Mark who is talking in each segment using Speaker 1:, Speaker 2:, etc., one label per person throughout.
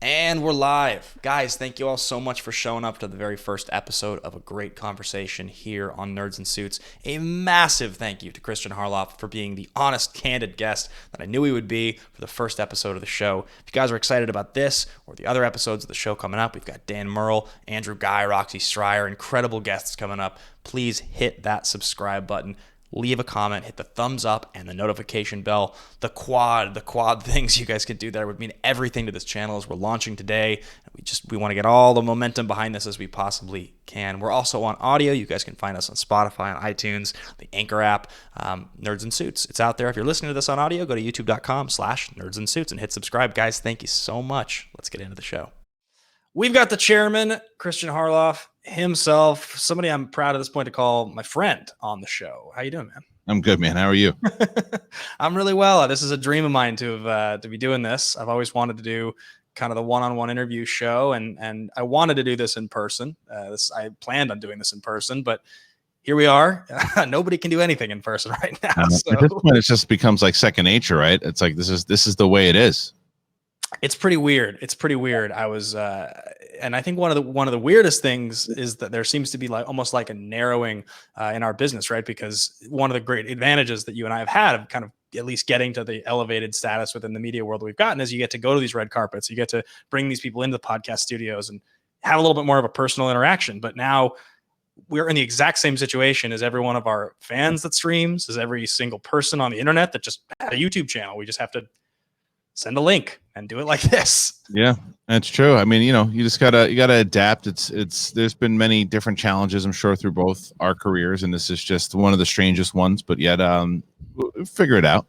Speaker 1: And we're live. Guys, thank you all so much for showing up to the very first episode of a great conversation here on Nerds and Suits. A massive thank you to Kristian Harloff for being the honest, candid guest that I knew he would be for the first episode of the show. If you guys are excited about this or the other episodes of the show coming up, we've got Dan Merle, Andrew Guy, Roxy Stryer, incredible guests coming up. Please hit that subscribe button. Leave a comment, hit the thumbs up and the notification bell. The quad things you guys can do there would mean everything to this channel as we're launching today. We want to get all the momentum behind this as we possibly can. We're also on audio. You guys can find us on Spotify, on iTunes, the Anchor app, Nerds and Suits. It's out there. If you're listening to this on audio, go to youtube.com/Nerds and Suits and hit subscribe. Guys, thank you so much. Let's get into the show. We've got the chairman, Kristian Harloff himself, somebody I'm proud at this point to call my friend on the show. How you doing, man?
Speaker 2: I'm good, man. How are you?
Speaker 1: I'm really well. This is a dream of mine to be doing this. I've always wanted to do kind of the one-on-one interview show, and I wanted to do this in person. I planned on doing this in person, but here we are. Nobody can do anything in person right now. So.
Speaker 2: At this point, it just becomes like second nature, right? It's like this is the way it is.
Speaker 1: It's pretty weird. I was, and I think one of the weirdest things is that there seems to be like almost like a narrowing in our business, right? Because one of the great advantages that you and I have had of kind of at least getting to the elevated status within the media world we've gotten is you get to go to these red carpets, you get to bring these people into the podcast studios and have a little bit more of a personal interaction. But now we're in the exact same situation as every one of our fans that streams, as every single person on the internet that just had a YouTube channel. We just have to send a link and do it like this.
Speaker 2: Yeah, that's true. I mean, you gotta adapt. There's been many different challenges, I'm sure, through both our careers, and this is just one of the strangest ones. But yet, we'll figure it out.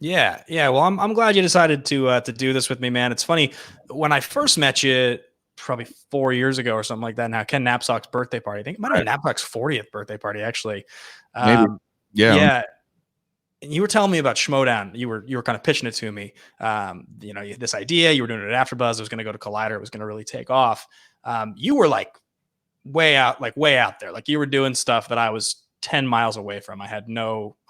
Speaker 1: Yeah. Well, I'm glad you decided to do this with me, man. It's funny, when I first met you, probably 4 years ago or something like that. Now, Ken Knapsack's birthday party. I think it might have been Knapsack's 40th birthday party, actually.
Speaker 2: Maybe. Yeah.
Speaker 1: You were telling me about Schmoedown. You were kind of pitching it to me. This idea, you were doing it at AfterBuzz. It was going to go to Collider. It was going to really take off. You were like way out there. Like you were doing stuff that I was 10 miles away from. I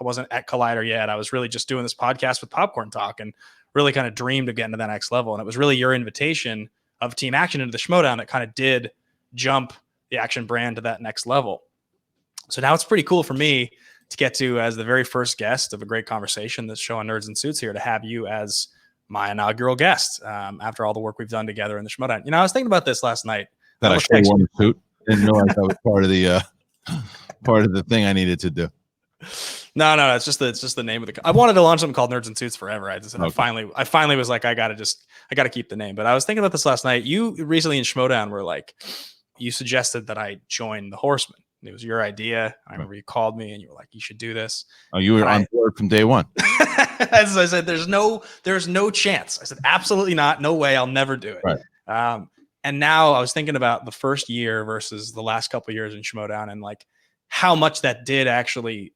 Speaker 1: wasn't at Collider yet. I was really just doing this podcast with Popcorn Talk and really kind of dreamed of getting to that next level. And it was really your invitation of Team Action into the Schmoedown that kind of did jump the Action brand to that next level. So now it's pretty cool for me to get to as the very first guest of a great conversation that's showing Nerds and Suits here, to have you as my inaugural guest after all the work we've done together in the Schmoedown. I was thinking about this last night.
Speaker 2: That I should wore a suit. Didn't realize that was part of the thing I needed to do.
Speaker 1: No, it's just the name of the. I wanted to launch something called Nerds and Suits forever. I finally was like, I gotta keep the name. But I was thinking about this last night. You recently in Schmoedown were like, you suggested that I join the Horsemen. It was your idea. I remember you called me and you were like, you should do this.
Speaker 2: Oh, you were on board from day one.
Speaker 1: As I said, there's no chance. I said, absolutely not. No way. I'll never do it.
Speaker 2: Right.
Speaker 1: And now I was thinking about the first year versus the last couple of years in Schmoedown and like how much that did actually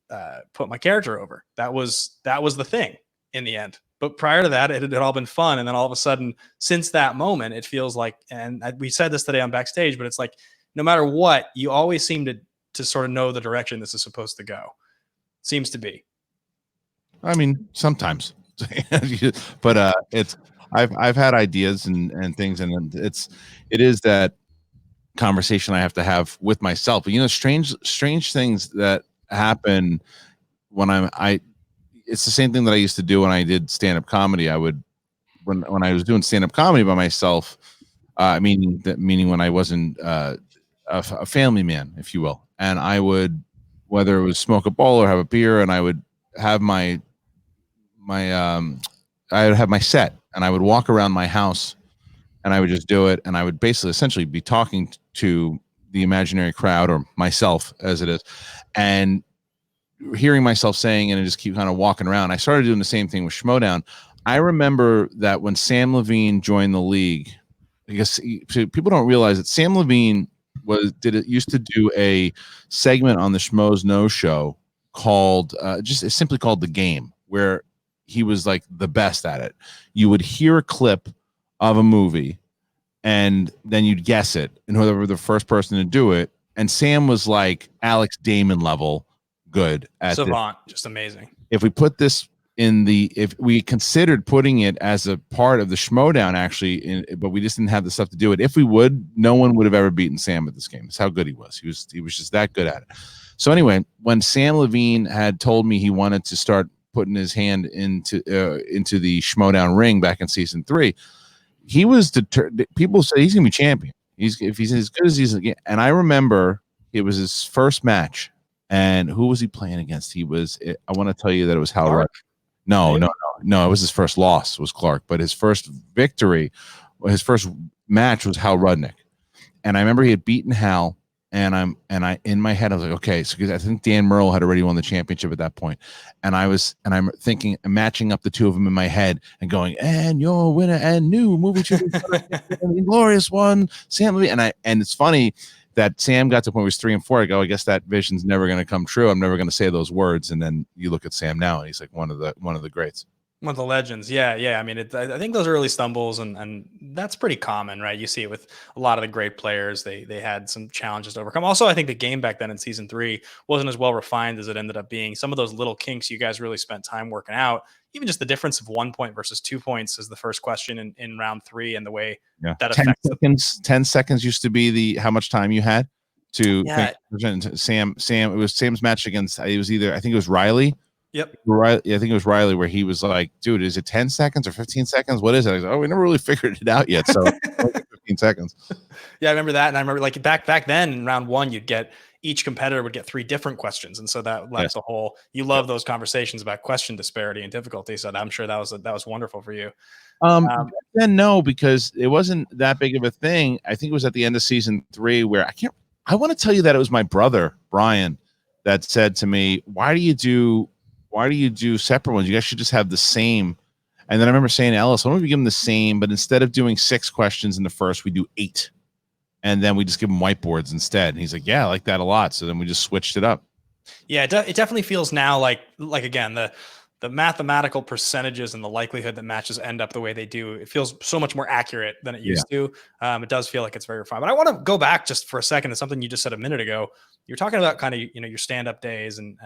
Speaker 1: put my character over. That was the thing in the end. But prior to that, it had all been fun. And then all of a sudden, since that moment, it feels like, and we said this today on Backstage, but it's like, no matter what, you always seem to sort of know the direction this is supposed to go. Seems to be.
Speaker 2: I mean, sometimes, but I've had ideas and things, and it is that conversation I have to have with myself. Strange things that happen when it's the same thing that I used to do when I did stand-up comedy. I would, when I was doing stand-up comedy by myself, meaning when I wasn't a family man, if you will. And I would, whether it was smoke a bowl or have a beer, and I would have I would have my set, and I would walk around my house, and I would just do it, and I would basically essentially be talking to the imaginary crowd, or myself as it is, and hearing myself saying, and I just keep kind of walking around. I started doing the same thing with Schmoedown. I remember that when Sam Levine joined the league, I guess people don't realize that Sam Levine used to do a segment on the Schmoes No Show called simply called The Game, where he was like the best at it. You would hear a clip of a movie and then you'd guess it, and whoever the first person to do it. And Sam was like Alex Damon level good at
Speaker 1: savant, just amazing.
Speaker 2: If we put this if we considered putting it as a part of the Schmoedown actually, but we just didn't have the stuff to do it. If we would, no one would have ever beaten Sam at this game. That's how good he was. He was just that good at it. So anyway, when Sam Levine had told me he wanted to start putting his hand into the Schmoedown ring back in season 3, he was determined. People say he's gonna be champion. If he's as good as he's, and I remember it was his first match. And who was he playing against? I want to tell you that it was Hal Rudd. No. It was his first loss was Clark, but his first victory, his first match was Hal Rudnick. And I remember he had beaten Hal, and I in my head I was like, okay, so because I think Dan Merle had already won the championship at that point, and I'm thinking, matching up the two of them in my head and going, and your winner and new movie glorious one, Sam Levine. And it's funny that Sam got to the point where he was 3 and 4. I go, I guess that vision's never going to come true. I'm never going to say those words. And then you look at Sam now, and he's like one of the greats.
Speaker 1: One of the legends. Yeah. I mean, I think those early stumbles, and that's pretty common, right? You see it with a lot of the great players. They had some challenges to overcome. Also, I think the game back then in season 3 wasn't as well refined as it ended up being. Some of those little kinks you guys really spent time working out. Even just the difference of 1 point versus 2 points is the first question in round 3, and the way that
Speaker 2: 10
Speaker 1: affects
Speaker 2: seconds. 10 seconed used to be how much time you had to think. Sam. It was Sam's match against. It was either, I think it was Riley.
Speaker 1: Yep.
Speaker 2: Right. Yeah, I think it was Riley, where he was like, dude, is it 10 seconds or 15 seconds? What is it? I was like, oh, we never really figured it out yet. So 15 seconds.
Speaker 1: Yeah, I remember that. And I remember like back then in round 1, each competitor would get 3 different questions. And so that led to whole, you love those conversations about question disparity and difficulty. So I'm sure that was wonderful for you.
Speaker 2: Then no, because it wasn't that big of a thing. I think it was at the end of season 3 where I want to tell you that it was my brother, Brian, that said to me, why do you do separate ones? You guys should just have the same. And then I remember saying to Ellis, why don't we give them the same, but instead of doing 6 questions in the first, we do 8. And then we just give them whiteboards instead. And he's like, yeah, I like that a lot. So then we just switched it up.
Speaker 1: Yeah, it definitely feels now like again, the mathematical percentages and the likelihood that matches end up the way they do, it feels so much more accurate than it used to. It does feel like it's very refined. But I want to go back just for a second to something you just said a minute ago. You're talking about kind of, your stand-up days and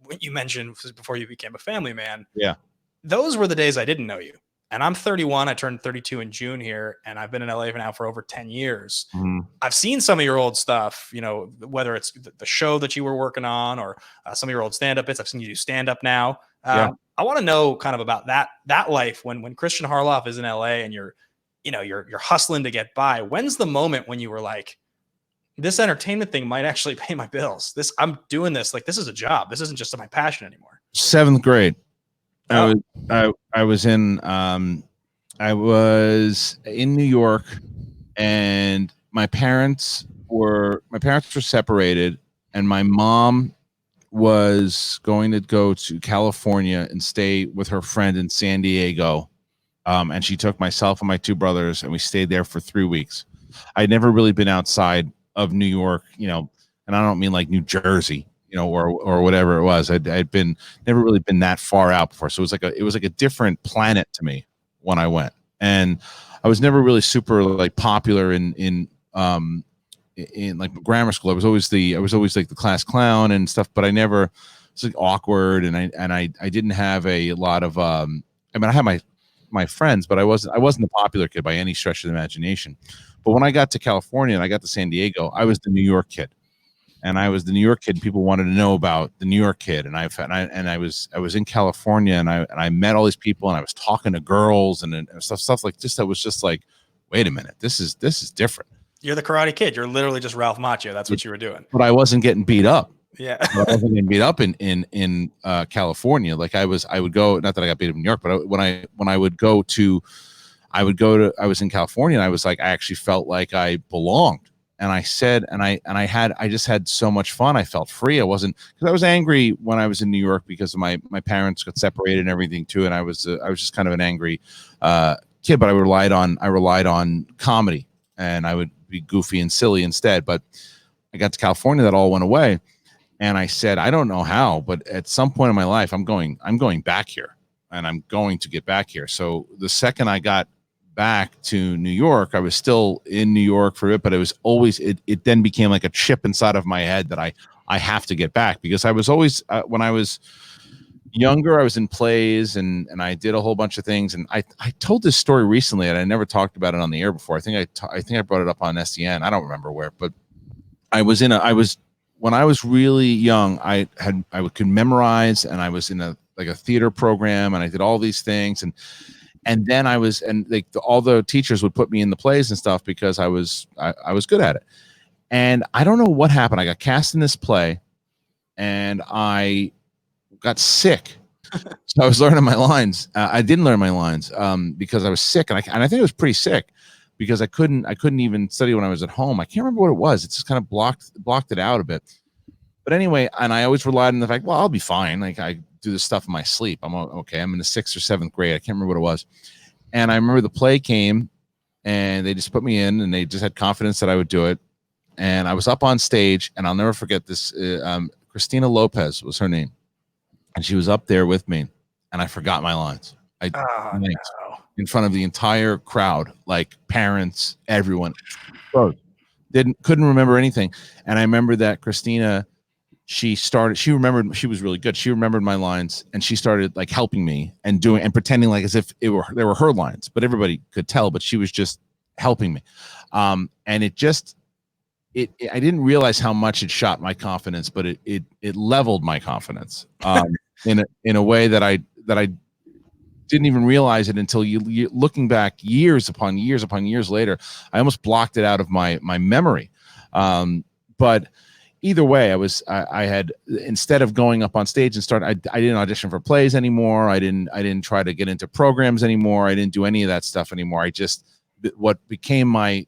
Speaker 1: what you mentioned before you became a family man.
Speaker 2: Yeah.
Speaker 1: Those were the days I didn't know you. And I'm 31. I turned 32 in June here, and I've been in LA now for over 10 years.
Speaker 2: Mm-hmm.
Speaker 1: I've seen some of your old stuff, whether it's the show that you were working on or some of your old stand-up bits. I've seen you do stand-up now. I want to know kind of about that life when Kristian Harloff is in LA and you're hustling to get by. When's the moment when you were like, this entertainment thing might actually pay my bills? I'm doing this. Like, this is a job. This isn't just my passion anymore.
Speaker 2: 7th grade. I was in New York, and my parents were separated, and my mom was going to go to California and stay with her friend in San Diego. And she took myself and my 2 brothers, and we stayed there for 3 weeks. I'd never really been outside of New York, and I don't mean like New Jersey, or whatever it was. I'd never really been that far out before. So it was like a different planet to me when I went. And I was never really super like popular in like grammar school. I was always like the class clown and stuff, but I never was like awkward. And I didn't have a lot of, I had my friends, but I wasn't the popular kid by any stretch of the imagination. But when I got to California and I got to San Diego, I was the New York kid. And I was the New York kid. People wanted to know about the New York kid, and I was in California, and I met all these people, and I was talking to girls and stuff like this. That was just like, wait a minute, this is different.
Speaker 1: You're the Karate Kid. You're literally just Ralph Macchio. That's what you were doing.
Speaker 2: But I wasn't getting beat up.
Speaker 1: Yeah,
Speaker 2: I wasn't getting beat up in California. Like I would go. Not that I got beat up in New York, but when I was in California, and I was like, I actually felt like I belonged. And I said, I just had so much fun. I felt free. I wasn't, because I was angry when I was in New York because of my parents got separated and everything too. And I was just kind of an angry kid, but I relied on comedy, and I would be goofy and silly instead. But I got to California, that all went away. And I said, I don't know how, but at some point in my life, I'm going back here, and I'm going to get back here. So the second I got back to New York, I was still in New York for it, but it was always, it then became like a chip inside of my head that I have to get back, because I was always, when I was Younger, I was in plays and I did a whole bunch of things. And I told this story recently and I never talked about it on the air before. I think I brought it up on SCN. I don't remember where, but when I was really young, I could memorize, and I was in a theater program, and I did all these things, and then all the teachers would put me in the plays and stuff because I was good at it. And I don't know what happened. I got cast in this play, and I got sick. So I was learning my lines. I didn't learn my lines because I was sick, and I think I was pretty sick because I couldn't even study when I was at home. I can't remember what it was. It just kind of blocked it out a bit. But anyway, and I always relied on the fact, well, I'll be fine. Like, I do this stuff in my sleep. I'm okay. I'm in the 6th or 7th grade. I can't remember what it was. And I remember the play came and they just put me in and they just had confidence that I would do it. And I was up on stage, and I'll never forget this. Christina Lopez was her name. And she was up there with me, and I forgot my lines. No. In front of the entire crowd, like parents, everyone. Couldn't remember anything. And I remember that Christina, she remembered, she was really good. She remembered my lines, and she started like helping me and pretending like as if they were her lines, but everybody could tell, but she was just helping me. And I didn't realize how much it shot my confidence, but it leveled my confidence in a way that I didn't even realize it until you looking back years upon years later. I almost blocked it out of my memory. But either way, I had, instead of going up on stage and I didn't audition for plays anymore. I didn't try to get into programs anymore. I didn't do any of that stuff anymore. What became my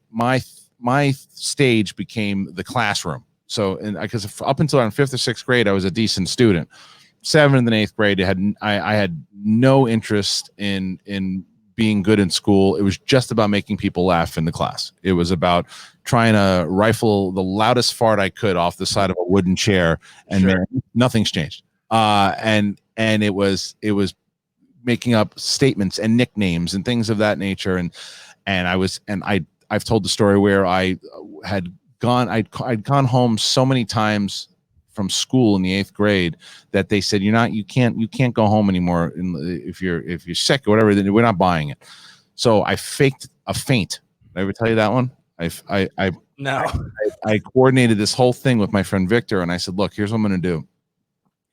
Speaker 2: stage became the classroom. So, because up until around 5th or 6th grade, I was a decent student. 7th and 8th grade, I had no interest in being good in school. It was just about making people laugh in the class. It was about trying to rifle the loudest fart I could off the side of a wooden chair, and sure, nothing's changed. And it was making up statements and nicknames and things of that nature. I've told the story where I'd gone home so many times from school in the 8th grade that they said, you can't go home anymore if you're sick or whatever, then we're not buying it. So I faked a faint. Did I ever tell you that one?
Speaker 1: No.
Speaker 2: I coordinated this whole thing with my friend Victor, and I said, look, here's what I'm going to do.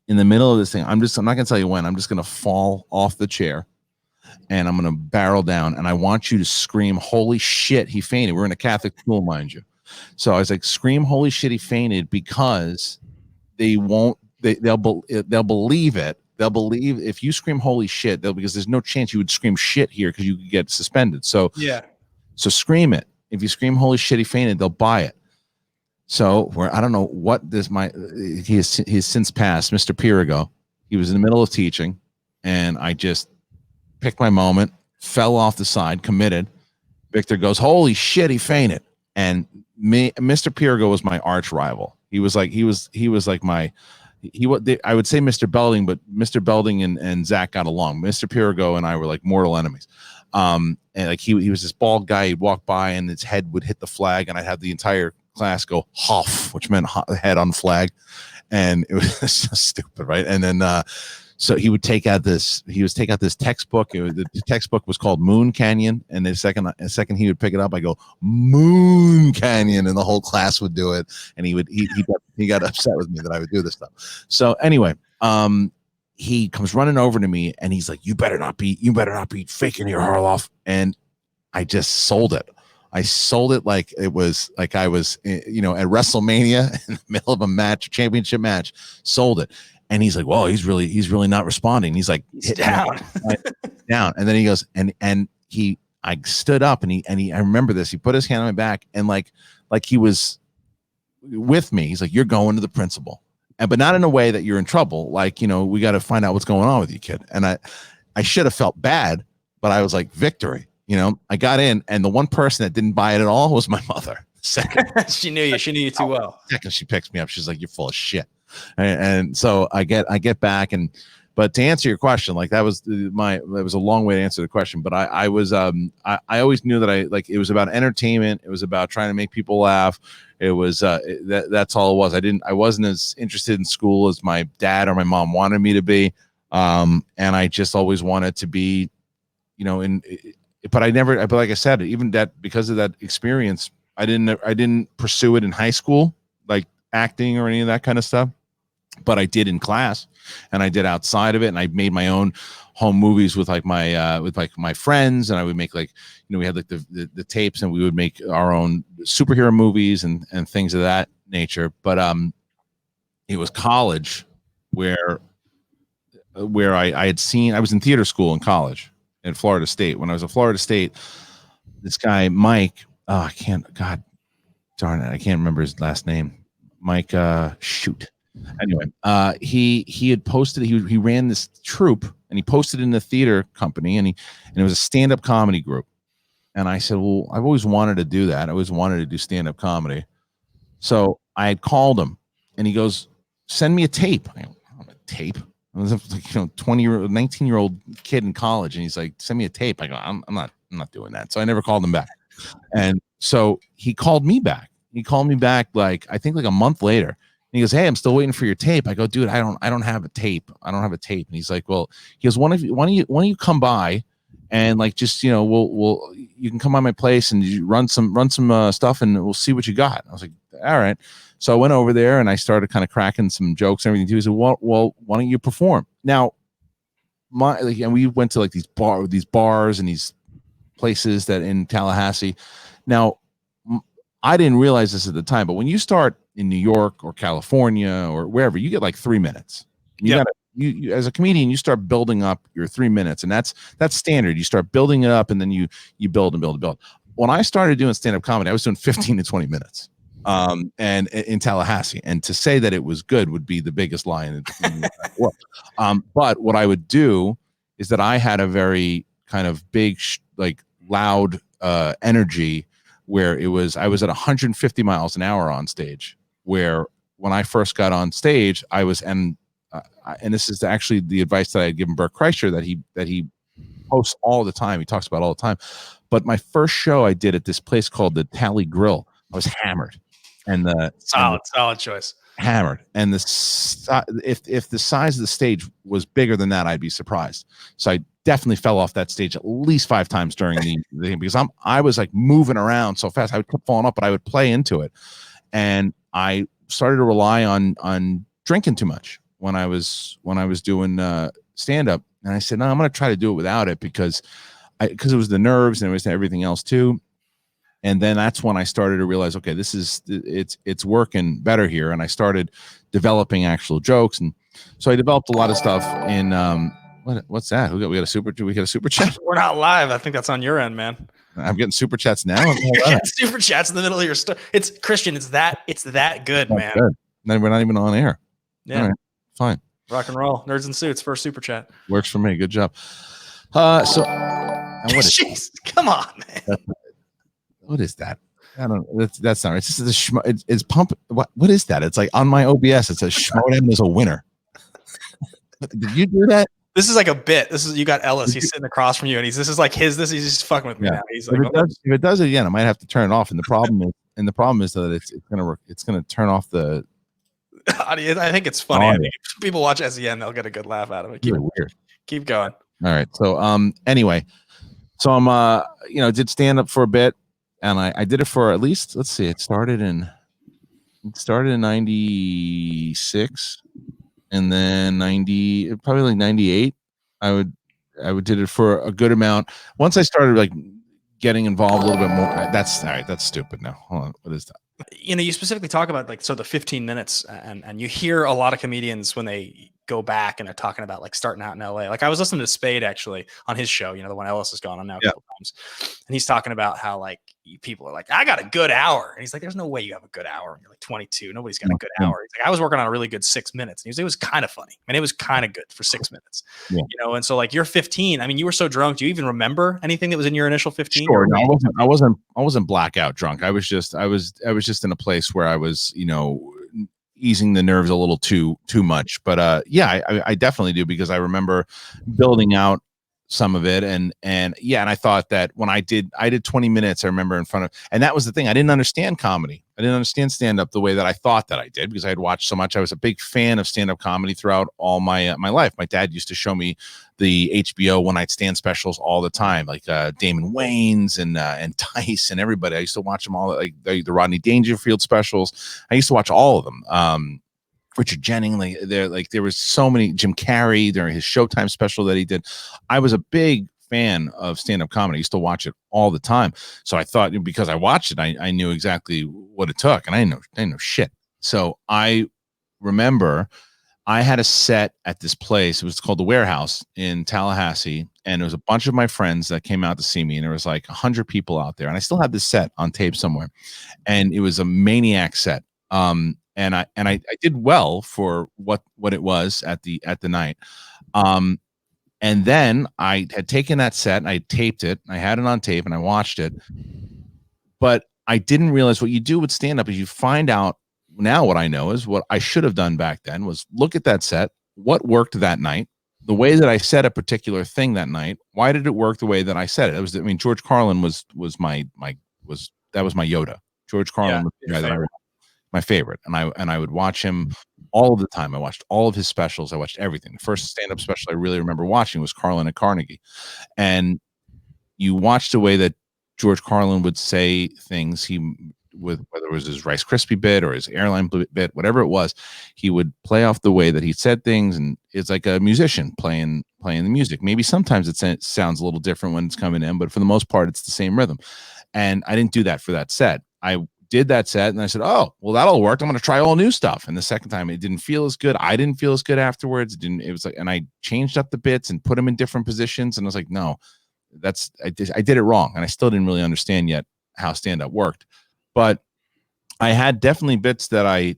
Speaker 2: In the middle of this thing, I'm not going to tell you when. I'm just going to fall off the chair, and I'm going to barrel down, and I want you to scream, holy shit, he fainted. We're in a Catholic school, mind you. So I was like, scream, holy shit, he fainted, because they'll believe it. They'll believe if you scream holy shit, because there's no chance you would scream shit here because you could get suspended. So yeah. So scream it. If you scream holy shit, he fainted, they'll buy it. So I don't know what he has since passed, Mr. Pirigo. He was in the middle of teaching, and I just picked my moment, fell off the side, committed. Victor goes, holy shit, he fainted. And Mr. Pirigo was my arch rival. I would say Mr. Belding, but Mr. Belding and Zach got along. Mr. Pirigo and I were like mortal enemies. And like he was this bald guy. He'd walk by and his head would hit the flag, and I'd have the entire class go Hoff, which meant head on flag. And it was so stupid, right? And then so he would take out this textbook. The textbook was called Moon Canyon, and the second he would pick it up, I go Moon Canyon, and the whole class would do it. And he got upset with me that I would do this stuff. So anyway, he comes running over to me, and he's like, "You better not be faking here, Harloff." And I just sold it. I sold it like it was like I was, at WrestleMania in the middle of a championship match. Sold it. And he's like, "Whoa, he's really not responding." He's like,
Speaker 1: he's down,
Speaker 2: down. And then he goes, I stood up, and I remember this. He put his hand on my back, and like he was with me. He's like, "You're going to the principal," but not in a way that you're in trouble. Like, we got to find out what's going on with you, kid. And I should have felt bad, but I was like, victory. I got in, and the one person that didn't buy it at all was my mother. Second,
Speaker 1: she knew you too well.
Speaker 2: Second, she picks me up. She's like, "You're full of shit." And so I get back, but to answer your question, like that was a long way to answer the question, but I always knew that it was about entertainment. It was about trying to make people laugh. It was that's all it was. I wasn't as interested in school as my dad or my mom wanted me to be. And I just always wanted to be, but I never, but like I said, even that, because of that experience, I didn't pursue it in high school, like acting or any of that kind of stuff, but I did in class, and I did outside of it. And I made my own home movies with my friends, and I would make we had like the tapes, and we would make our own superhero movies and things of that nature. But it was college where I had seen, I was in theater school in college in Florida State. When I was at Florida State, this guy, Mike, God darn it, I can't remember his last name. Mike, shoot. Anyway, he had posted, he ran this troupe, and he posted in the theater company, and it was a stand-up comedy group. And I said, well, I've always wanted to do that. I always wanted to do stand-up comedy. So I had called him, and he goes, send me a tape. I go, a tape? I was like, 19-year-old kid in college, and he's like, send me a tape. I go, I'm not doing that. So I never called him back. And so he called me back. He called me back I think a month later. And he goes, hey, I'm still waiting for your tape. I go, dude, I don't have a tape. I don't have a tape. And he's like, well, he goes, why don't you come by, and just, we'll you can come by my place and you run some stuff, and we'll see what you got. I was like, all right. So I went over there, and I started kind of cracking some jokes and everything too. He said, well, why don't you perform? Now, and we went to these bars and these places that in Tallahassee. Now, I didn't realize this at the time, but when you start in New York or California or wherever, you get 3 minutes. You as a comedian, you start building up your 3 minutes, and that's standard. You start building it up, and then you build and build and build. When I started doing stand-up comedy, I was doing 15 to 20 minutes. And in Tallahassee, and to say that it was good would be the biggest lie in the world. But what I would do is that I had a very kind of big, loud energy, where I was at 150 miles an hour on stage, where when I first got on stage, I was, and this is actually the advice that I had given Bert Kreischer, that he posts all the time. He talks about all the time. But my first show I did at this place called the Tally Grill, I was hammered. And
Speaker 1: solid choice.
Speaker 2: Hammered. And if the size of the stage was bigger than that, I'd be surprised. So I definitely fell off that stage at least 5 times during the thing, because I was moving around so fast. I would keep falling up, but I would play into it. And I started to rely on drinking too much when I was doing stand up. And I said, no, I'm going to try to do it without it, because it was the nerves, and it was everything else too. And then that's when I started to realize, okay, it's working better here. And I started developing actual jokes. And so I developed a lot of stuff in, what's that? We got a super chat.
Speaker 1: We're not live. I think that's on your end, man.
Speaker 2: I'm getting super chats now.
Speaker 1: You're getting super chats in the middle of your story. It's Kristian. It's that good, man. Good.
Speaker 2: Then we're not even on air.
Speaker 1: Yeah.
Speaker 2: All right, fine.
Speaker 1: Rock and roll. Nerds and Suits, first super chat.
Speaker 2: Works for me. Good job.
Speaker 1: Jeez, come on, man.
Speaker 2: What is that? I don't know. That's not right. It's just it's pump. What is that? It's on my OBS. It says Schmoedown is a winner. Did you do that?
Speaker 1: This is a bit. You got Ellis. He's sitting across from you, and he's just fucking with me now. He's like,
Speaker 2: if it does it again, I might have to turn it off. And the problem is that it's gonna turn off the
Speaker 1: audio. I think it's funny. I think if people watch SEN, they'll get a good laugh out of it. Keep going.
Speaker 2: All right. So anyway, so I'm did stand up for a bit. And I did it for at least, let's see, it started in 96, and then 98. I did it for a good amount. Once I started getting involved a little bit more, that's all right. That's stupid now. Hold on. What is that?
Speaker 1: You specifically talk about the 15 minutes, and you hear a lot of comedians when they go back and they're talking about starting out in LA. I was listening to Spade actually on his show, the one Ellis has gone on now a couple times, and he's talking about how people are I got a good hour, and he's like, there's no way you have a good hour, and you're 22, nobody's got a good hour. He's like, I was working on a really good 6 minutes, and it was kind of funny, and it was kind of good for 6 minutes. And so you're 15. I mean, you were so drunk, do you even remember anything that was in your initial 15?
Speaker 2: Sure. No, I wasn't blackout drunk. I was just in a place where I was easing the nerves a little too much. But I definitely do, because I remember building out some of it, and yeah, and I thought that when I did 20 minutes, I remember in front of, and that was the thing, I didn't understand comedy. I didn't understand stand-up the way that I thought that I did, because I had watched so much. I was a big fan of stand-up comedy throughout all my my life. My dad used to show me the HBO one night stand specials all the time, like Damon Wayans and Tice and everybody. I used to watch them all, like the Rodney Dangerfield specials. I used to watch all of them. Richard Jennings, there was so many. Jim Carrey during his Showtime special that he did. I was a big fan of stand-up comedy. I used to watch it all the time. So I thought, because I watched it, I knew exactly what it took, and I didn't know shit. So I remember I had a set at this place. It was called the Warehouse in Tallahassee, and it was a bunch of my friends that came out to see me, and there was like 100 people out there, and I still have this set on tape somewhere, and it was a maniac set. And I did well for what it was at the night. And then I had taken that set and I taped it. I had it on tape and I watched it. But I didn't realize what you do with stand up is you find out now. What I know is what I should have done back then was look at that set, what worked that night, the way that I said a particular thing that night. Why did it work the way that I said it? I mean, George Carlin was my Yoda. George Carlin was the guy that my favorite, and I would watch him all of the time. I watched all of his specials. I watched everything. The first stand-up special I really remember watching was Carlin at Carnegie, and you watched the way that George Carlin would say things. Whether it was his Rice Krispie bit or his airline bit, whatever it was, he would play off the way that he said things, and it's like a musician playing the music. Maybe sometimes it sounds a little different when it's coming in, but for the most part, it's the same rhythm. And I didn't do that for that set. I did that set and I said, oh, well, that'll work. I'm going to try all new stuff. And the second time it didn't feel as good. I didn't feel as good afterwards. It was like, and I changed up the bits and put them in different positions. And I was like, no, I did it wrong. And I still didn't really understand yet how stand-up worked. But I had definitely bits that I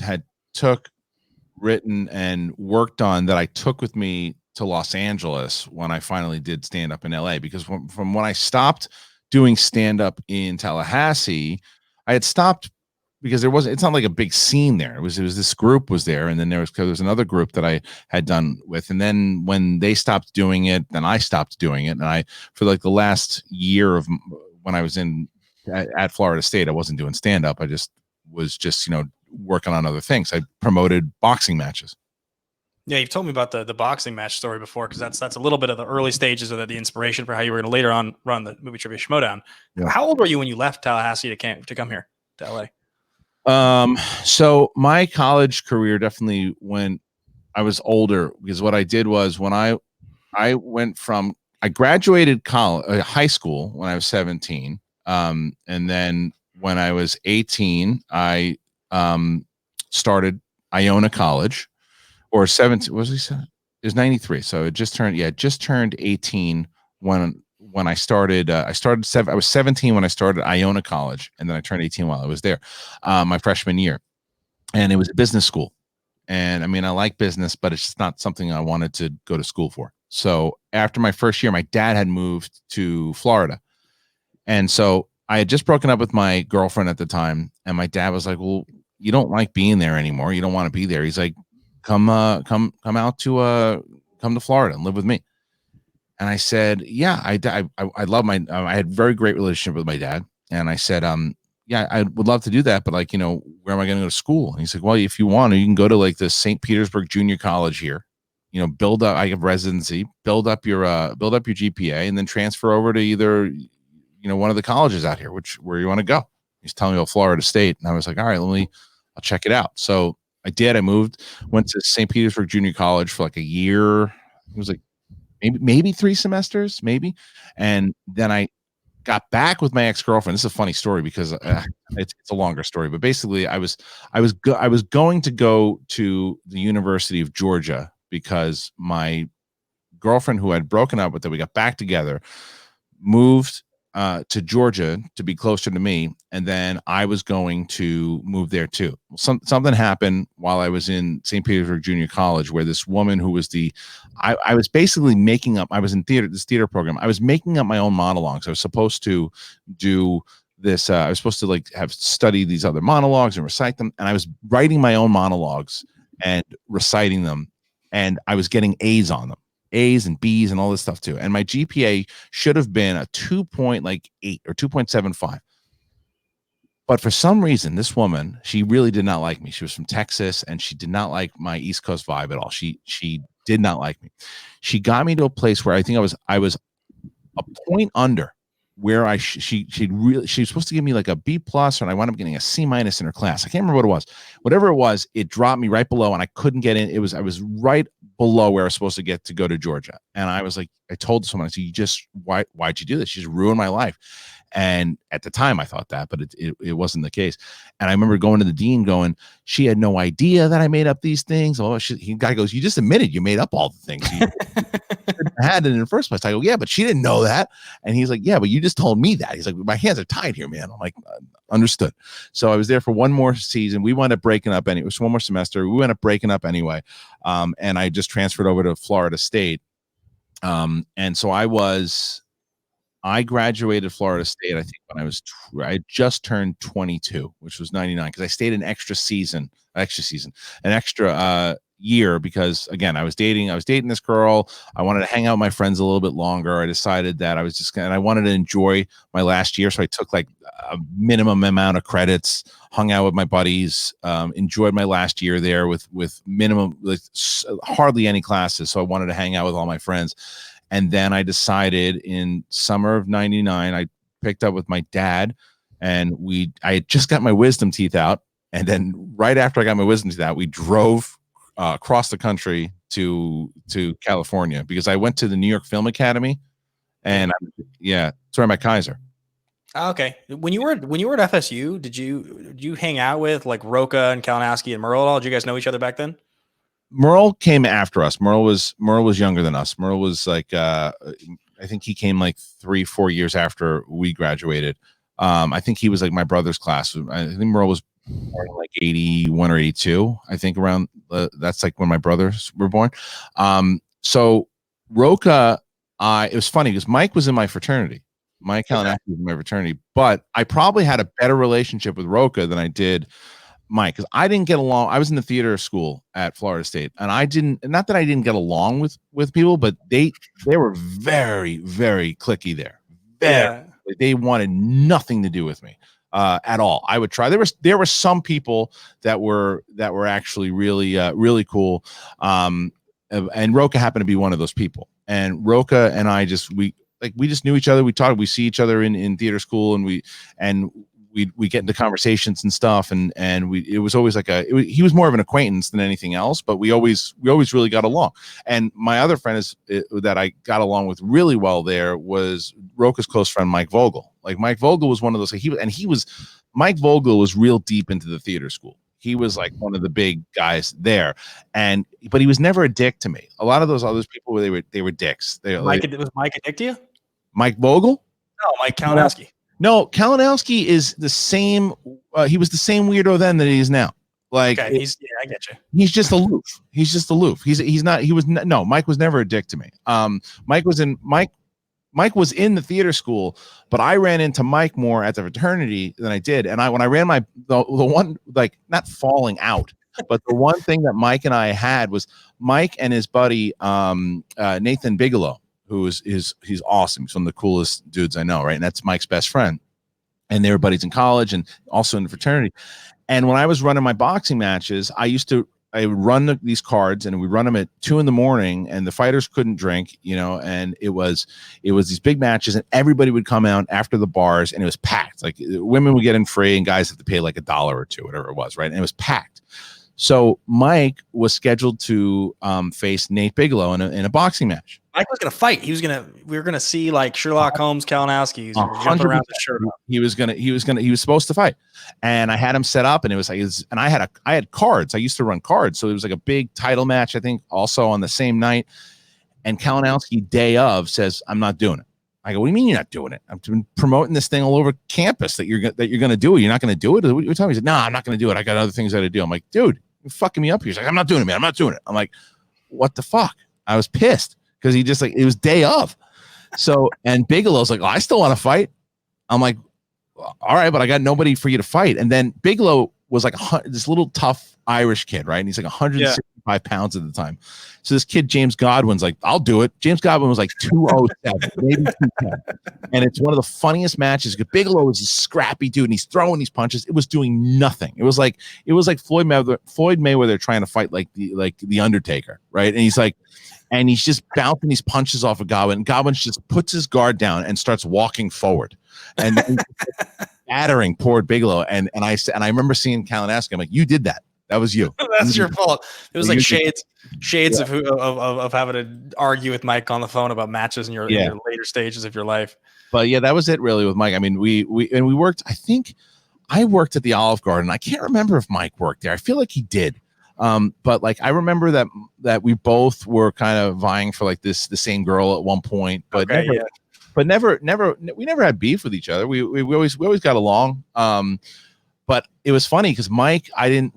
Speaker 2: had written and worked on that I took with me to Los Angeles when I finally did stand-up in LA, because from when I stopped doing stand-up in Tallahassee, I had stopped because it's not like a big scene there. It was this group was there, and then there was another group that I had done with, and then when they stopped doing it, then I stopped doing it, and I, for like the last year of when I was at Florida State, I wasn't doing stand-up. I was working on other things. I promoted boxing matches.
Speaker 1: Yeah, you've told me about the boxing match story before, because that's a little bit of the early stages of the inspiration for how you were going to later on run the Movie Trivia Schmoedown. Yeah. How old were you when you left Tallahassee to come here to LA?
Speaker 2: So my college career definitely when I was older, because what I did was when I graduated high school when I was 17. And then when I was 18, I started Iona College. Or 17, was he? It was 93. So it just turned 18 when I started. I was 17 when I started Iona College, and then I turned 18 while I was there, my freshman year. And it was a business school. And I mean, I like business, but it's just not something I wanted to go to school for. So after my first year, my dad had moved to Florida. And so I had just broken up with my girlfriend at the time. And my dad was like, well, you don't like being there anymore. You don't want to be there. He's like, come to Florida and live with me. And I said, yeah, I love I had a very great relationship with my dad. And I said, yeah, I would love to do that. But like, where am I going to go to school? And he's like, well, if you want to, you can go to like the St. Petersburg Junior College here, build up, I have residency, build up your GPA, and then transfer over to either, one of the colleges out here, where you want to go. He's telling me about Florida State. And I was like, all right, I'll check it out. So I did. I went to St. Petersburg Junior College for like a year. It was like maybe 3 semesters, maybe. And then I got back with my ex-girlfriend. This is a funny story because it's a longer story, but basically I was going to go to the University of Georgia because my girlfriend, who I'd broken up with, that we got back together, moved to Georgia to be closer to me, and then I was going to move there too. Something happened while I was in St. Petersburg Junior College, where this woman who was I was basically making up. I was in this theater program. I was making up my own monologues. I was supposed to do this. I was supposed to have studied these other monologues and recite them, and I was writing my own monologues and reciting them, and I was getting A's on them. A's and B's and all this stuff too. And my GPA should have been a 2.8 or 2.75. But for some reason, this woman, she really did not like me. She was from Texas, and she did not like my East Coast vibe at all. She did not like me. She got me to a place where I think I was a point under where she was supposed to give me like a B plus, and I wound up getting a C minus in her class. I can't remember what it was. Whatever it was, it dropped me right below, and I couldn't get in. I was right below where I was supposed to get to go to Georgia. And I was like, I told someone, I said, why'd you do this? You just ruined my life. And at the time I thought that, but it wasn't the case. And I remember going to the dean going, she had no idea that I made up these things. Oh, guy goes, you just admitted you made up all the things. You had it in the first place. I go, yeah, but she didn't know that. And he's like, yeah, but you just told me that. He's like, my hands are tied here, man. I'm like, understood. So I was there for one more season. We wound up breaking up anyway. It was one more semester. We wound up breaking up anyway. And I just transferred over to Florida State. And so I graduated Florida State, I think, when I just turned 22, which was 99, because I stayed an extra year, because again, I was dating this girl. I wanted to hang out with my friends a little bit longer. I decided that I wanted to enjoy my last year. So I took like a minimum amount of credits, hung out with my buddies, enjoyed my last year there with minimum, like hardly any classes. So I wanted to hang out with all my friends. And then I decided in summer of 99, I picked up with my dad, and I had just got my wisdom teeth out. And then right after I got my wisdom teeth out, we drove across the country to California, because I went to the New York Film Academy, and it's where I met Kaiser.
Speaker 1: Okay. When you were at FSU, did you hang out with like Rocha and Kalinowski and Merle at all? Did you guys know each other back then?
Speaker 2: Merle came after us. Merle was younger than us. Merle was like, I think he came like 3-4 years after we graduated. I think he was like my brother's class. I think Merle was born like 81 or 82. I think around that's like when my brothers were born. So Rocha, it was funny because Mike was in my fraternity. Mike Kalinowski was in my fraternity, but I probably had a better relationship with Rocha than I did Mike, because I didn't get along. I was in the theater school at Florida State, and not that I didn't get along with people, but they were very, very cliquey there. They wanted nothing to do with me at all. I would try. There were some people that were actually really really cool, and Rocha happened to be one of those people. And Rocha and I we just knew each other. We talked. We see each other in theater school, and we get into conversations and stuff, and it was always like he was more of an acquaintance than anything else, but we always really got along. And my other friend that I got along with really well there was Rocha's close friend Mike Vogel. Like Mike Vogel was one of those, Mike Vogel was real deep into the theater school. He was like one of the big guys there, but he was never a dick to me. A lot of those other people, they were dicks. Was Mike
Speaker 1: a dick to you?
Speaker 2: Mike Vogel?
Speaker 1: No, Mike Kalinowski.
Speaker 2: No, Kalinowski is the same. He was the same weirdo then that he is now. Like,
Speaker 1: okay, I get you.
Speaker 2: He's just aloof. Mike was never a dick to me. Mike was in the theater school, but I ran into Mike more at the fraternity than I did. And when I ran the one, like, not falling out, but the one thing that Mike and I had was Mike and his buddy Nathan Bigelow, he's awesome. He's one of the coolest dudes I know, right? And that's Mike's best friend. And they were buddies in college and also in the fraternity. And when I was running my boxing matches, I would run these cards, and we'd run them at 2 a.m, and the fighters couldn't drink, and it was these big matches, and everybody would come out after the bars, and it was packed. Like, women would get in free, and guys had to pay like $1 or $2, whatever it was, right? And it was packed. So Mike was scheduled to face Nate Bigelow in a boxing match.
Speaker 1: Mike was going to fight. We were going to see like Sherlock Holmes, Kalinowski jumping around the shirt.
Speaker 2: He was supposed to fight. And I had him set up, and it was like, and I had cards. I used to run cards. So it was like a big title match, I think, also on the same night. And Kalinowski, day of, says, I'm not doing it. I go, what do you mean you're not doing it? I've been promoting this thing all over campus that you're going to do it. You're not going to do it? What are you telling me? He said, no, I'm not going to do it. I got other things I got to do. I'm like, dude, you're fucking me up here. He's like, I'm not doing it, man. I'm not doing it. I'm like, what the fuck? I was pissed because he just, like, it was day of. So, and Bigelow's like, oh, I still want to fight. I'm like, all right, but I got nobody for you to fight. And then Bigelow was like this little tough Irish kid, right? And he's like 160 65 pounds at the time. So this kid, James Godwin's like, I'll do it. James Godwin was like 207, maybe 210. And it's one of the funniest matches. Bigelow is a scrappy dude, and he's throwing these punches. It was doing nothing. It was like Floyd Mayweather trying to fight like the Undertaker, right? And he's just bouncing these punches off of Godwin. And Godwin just puts his guard down and starts walking forward, and battering poor Bigelow. And I remember seeing Kalinowski. I'm like, you did that. That was you.
Speaker 1: That's your fault. It was like shades of having to argue with Mike on the phone about matches in your later stages of your life.
Speaker 2: But yeah, that was it really with Mike. I mean, we worked. I think I worked at the Olive Garden. I can't remember if Mike worked there. I feel like he did. But like I remember that we both were kind of vying for like the same girl at one point. But never we never had beef with each other. We always got along. But it was funny because Mike, I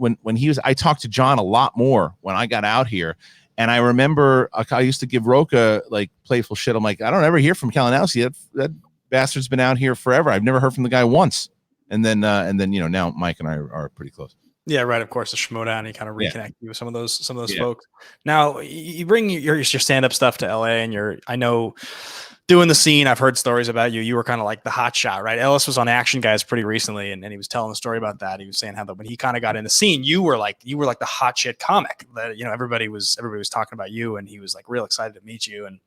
Speaker 2: talked to John a lot more when I got out here. And I remember I used to give Roca like playful shit. I'm like, I don't ever hear from Kalinowski. That bastard's been out here forever. I've never heard from the guy once. And then now Mike and I are pretty close.
Speaker 1: Yeah, right. Of course, the Schmoedown, you kind of reconnect you with some of those folks. Now you bring your stand-up stuff to LA, and I know doing the scene. I've heard stories about you. You were kind of like the hot shot, right? Ellis was on Action Guys pretty recently, and he was telling a story about that. He was saying how when he kind of got in the scene, you were like the hot shit comic that everybody was talking about you, and he was like real excited to meet you. And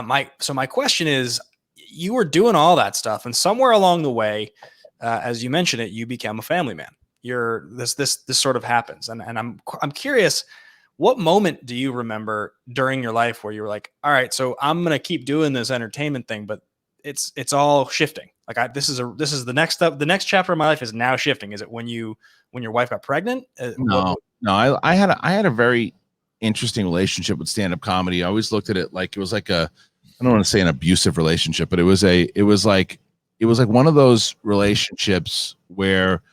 Speaker 1: my question is, you were doing all that stuff, and somewhere along the way, as you mentioned it, you became a family man. This sort of happens, and I'm curious, what moment do you remember during your life where you were like, all right, so I'm gonna keep doing this entertainment thing, but it's all shifting. Like this is the next step. The next chapter of my life is now shifting. Is it when your wife got pregnant?
Speaker 2: No. I had a very interesting relationship with stand-up comedy. I always looked at it like it was like I don't want to say an abusive relationship, but it was like one of those relationships where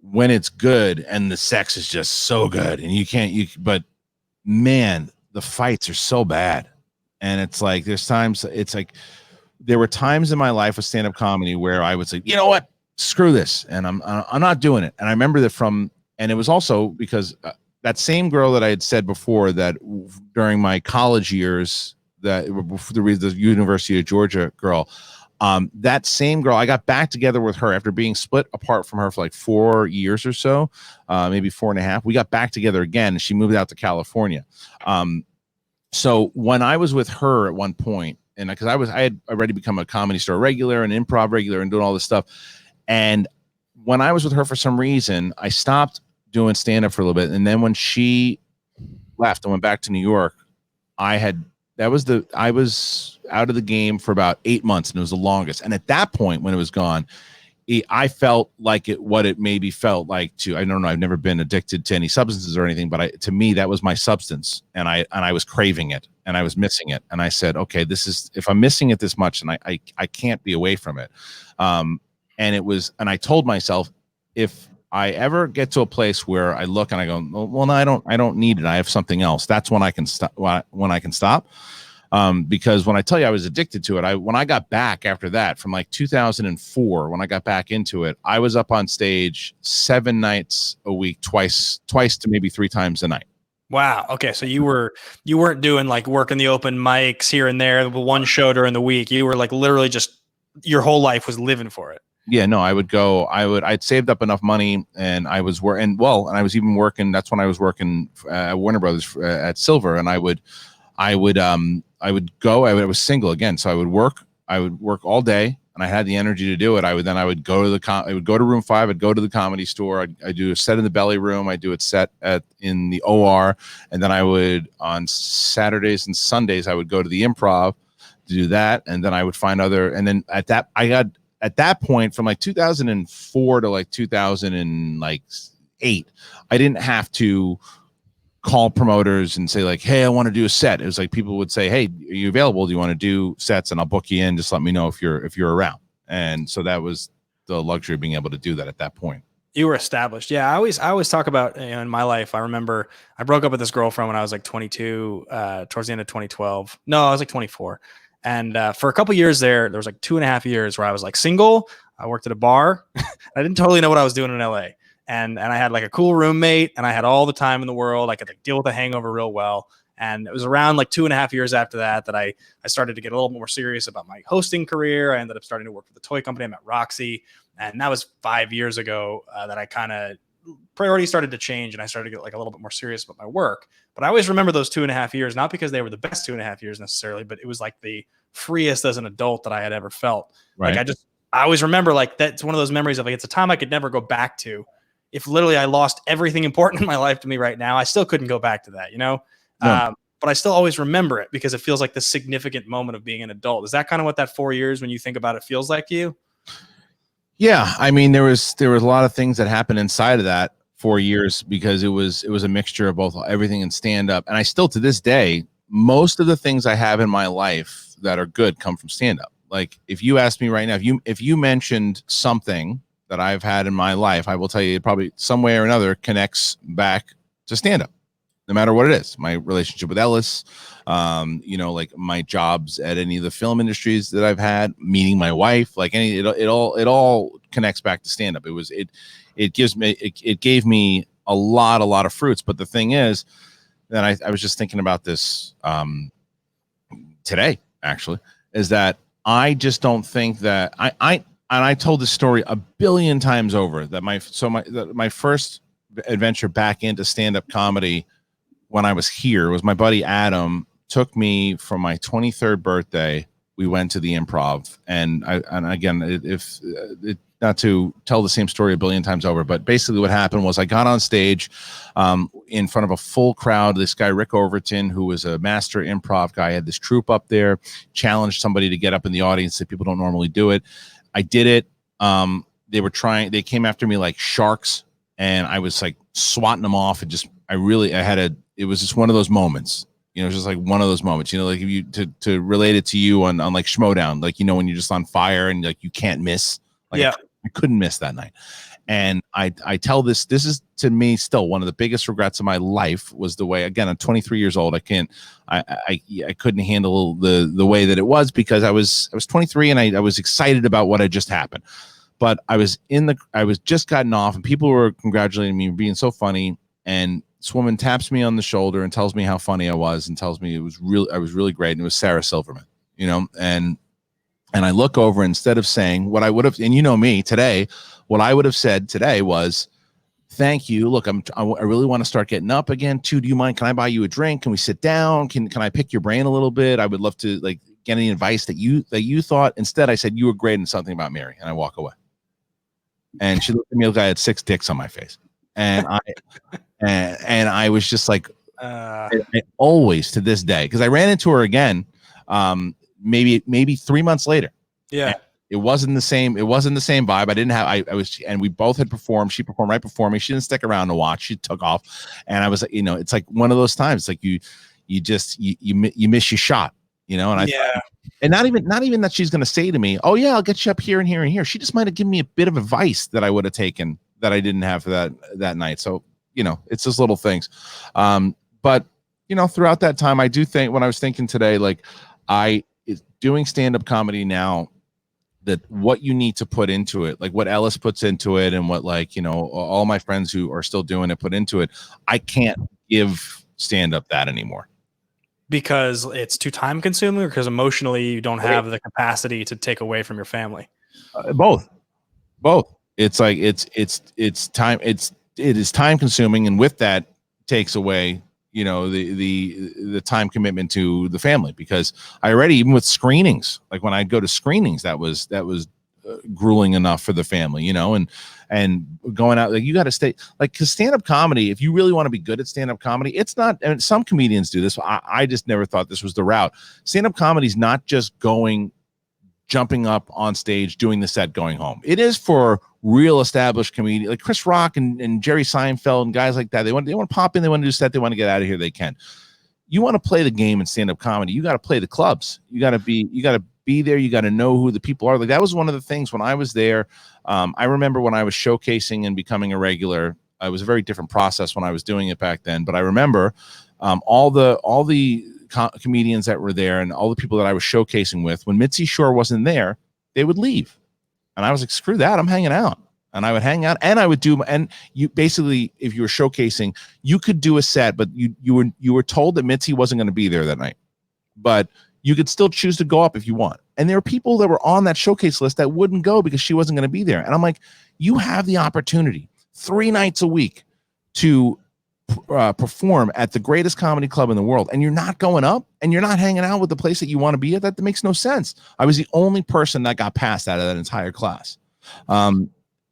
Speaker 2: when it's good and the sex is just so good and but man, the fights are so bad. And it's like, there were times in my life with stand-up comedy where I would say, you know what, screw this. And I'm not doing it. And I remember that and it was also because that same girl that I had said before that during my college years, that the University of Georgia girl, that same girl, I got back together with her after being split apart from her for like 4 years or so, maybe 4.5. We got back together again, and she moved out to California. So when I was with her at one point, and because I had already become a Comedy Store regular and improv regular and doing all this stuff, and when I was with her for some reason, I stopped doing stand-up for a little bit, and then when she left and went back to New York, I was out of the game for about 8 months, and it was the longest. And at that point, when it was gone, I felt like what it maybe felt like I don't know. I've never been addicted to any substances or anything, but to me, that was my substance, and I was craving it, and I was missing it. And I said, okay, if I'm missing it this much, and I can't be away from it. And I told myself, if I ever get to a place where I look and I go, well, no, I don't need it. I have something else. That's when I can stop. Because when I tell you I was addicted to it, when I got back after that from like 2004, when I got back into it, I was up on stage 7 nights a week, twice to maybe 3 times a night.
Speaker 1: Wow. Okay. So you weren't doing like working the open mics here and there, one show during the week. You were like literally just your whole life was living for it.
Speaker 2: Yeah, no, I'd saved up enough money, and I was working. Well, and I was even working. That's when I was working at Warner Brothers at Silver, and I would go. I was single again, so I would work all day, and I had the energy to do it. I would go to room 5. I'd go to the Comedy Store. I'd do a set in the belly room. I do a set in the OR, and then I would on Saturdays and Sundays I would go to the Improv to do that, and then I would find other. And then at that point, from like 2004 to like 2008, I didn't have to call promoters and say like, hey, I want to do a set. It was like people would say, hey, are you available? Do you want to do sets? And I'll book you in. Just let me know if you're around. And so that was the luxury of being able to do that at that point.
Speaker 1: You were established. Yeah. I always talk about, in my life, I remember I broke up with this girlfriend when I was like 22, towards the end of 2012. No, I was like 24. And for a couple years there was like 2.5 years where I was like single. I worked at a bar. I didn't totally know what I was doing in LA. and I had like a cool roommate, and I had all the time in the world. I could like deal with a hangover real well. And it was around like 2.5 years after that I started to get a little more serious about my hosting career. I ended up starting to work for the toy company. I met Roxy, and that was 5 years ago that I kind of priorities started to change, and I started to get like a little bit more serious about my work. But I always remember those 2.5 years, not because they were the best 2.5 years necessarily, but it was like the freest as an adult that I had ever felt.
Speaker 2: Right.
Speaker 1: Like I always remember like that's one of those memories of like it's a time I could never go back to. If literally I lost everything important in my life to me right now, I still couldn't go back to that, you know?
Speaker 2: No.
Speaker 1: But I still always remember it because it feels like the significant moment of being an adult. Is that kind of what that 4 years, when you think about it, feels like to you?
Speaker 2: Yeah, I mean, there was a lot of things that happened inside of that 4 years, because it was a mixture of both everything and stand up. And I still, to this day, most of the things I have in my life that are good come from stand up. Like if you ask me right now, if you mentioned something that I've had in my life, I will tell you it probably some way or another connects back to stand up, no matter what it is. My relationship with Ellis, like my jobs at any of the film industries that I've had, meeting my wife, like it all connects back to stand up. It gave me a lot of fruits. But the thing is that I was just thinking about this today, actually, is that I just don't think that I told this story a billion times over, that my first adventure back into stand-up comedy when I was here was my buddy Adam took me for my 23rd birthday. We went to the Improv, and again, not to tell the same story a billion times over, but basically what happened was I got on stage in front of a full crowd. This guy, Rick Overton, who was a master improv guy, had this troupe up there, challenged somebody to get up in the audience that people don't normally do it. I did it. They came after me like sharks, and I was like swatting them off, and it was just one of those moments. It was just like one of those moments, like if you to relate it to you on like Schmoedown, like, when you're just on fire and like you can't miss. Like,
Speaker 1: yeah.
Speaker 2: I couldn't miss that night. And I tell this is to me still one of the biggest regrets of my life, was the way, again, I'm 23 years old. I couldn't handle the way that it was, because I was 23 and I was excited about what had just happened. But I was just gotten off, and people were congratulating me, being so funny. And this woman taps me on the shoulder and tells me how funny I was, and tells me I was really great. And it was Sarah Silverman, and I look over, instead of saying what I would have, and me today, what I would have said today was, thank you. Look, I really want to start getting up again too. Do you mind? Can I buy you a drink? Can we sit down? Can I pick your brain a little bit? I would love to like get any advice that you thought. Instead, I said, you were great and something about Mary, and I walk away. And she looked at me like I had 6 dicks on my face. And I was just like, I always, to this day, because I ran into her again, maybe 3 months later.
Speaker 1: Yeah.
Speaker 2: It wasn't the same vibe. I didn't have, I was, and we both had performed. She performed right before me. She didn't stick around to watch. She took off. And I was, it's like one of those times, like you miss your shot, and I thought, and not even that she's going to say to me, oh yeah, I'll get you up here and here and here. She just might've given me a bit of advice that I would have taken that I didn't have for that night. So, it's those little things. But throughout that time, I do think, when I was thinking today, like doing stand-up comedy now, that what you need to put into it, like what Ellis puts into it, and what all my friends who are still doing it put into it, I can't give stand-up that anymore.
Speaker 1: Because it's too time consuming, or because emotionally you don't have the capacity to take away from your family?
Speaker 2: Both. It's like it's time. It is time consuming, and with that takes away the time commitment to the family, because I already, even with screenings, like when I go to screenings, that was grueling enough for the family, and going out, like you got to stay, like, because stand-up comedy, if you really want to be good at stand-up comedy, it's not, and some comedians do this, I just never thought this was the route. Stand-up comedy is not just jumping up on stage, doing the set, going home. It is for real established comedians like Chris Rock and Jerry Seinfeld and guys like that. They want to pop in, they want to do set, they want to get out of here, they can. You want to play the game in stand-up comedy, you got to play the clubs. You got to be there. You got to know who the people are. Like, that was one of the things when I was there. I remember when I was showcasing and becoming a regular, it was a very different process when I was doing it back then. But I remember all the comedians that were there and all the people that I was showcasing with, when Mitzi Shore wasn't there, they would leave. And I was like, screw that, I'm hanging out. and I would hang out, and I would do. And you basically, if you were showcasing, you could do a set, but you were told that Mitzi wasn't going to be there that night, but you could still choose to go up if you want. And there were people that were on that showcase list that wouldn't go because she wasn't going to be there. And I'm like, you have the opportunity 3 nights a week to perform at the greatest comedy club in the world, and you're not going up, and you're not hanging out with the place that you want to be at. That makes no sense. I was the only person that got passed out of that entire class.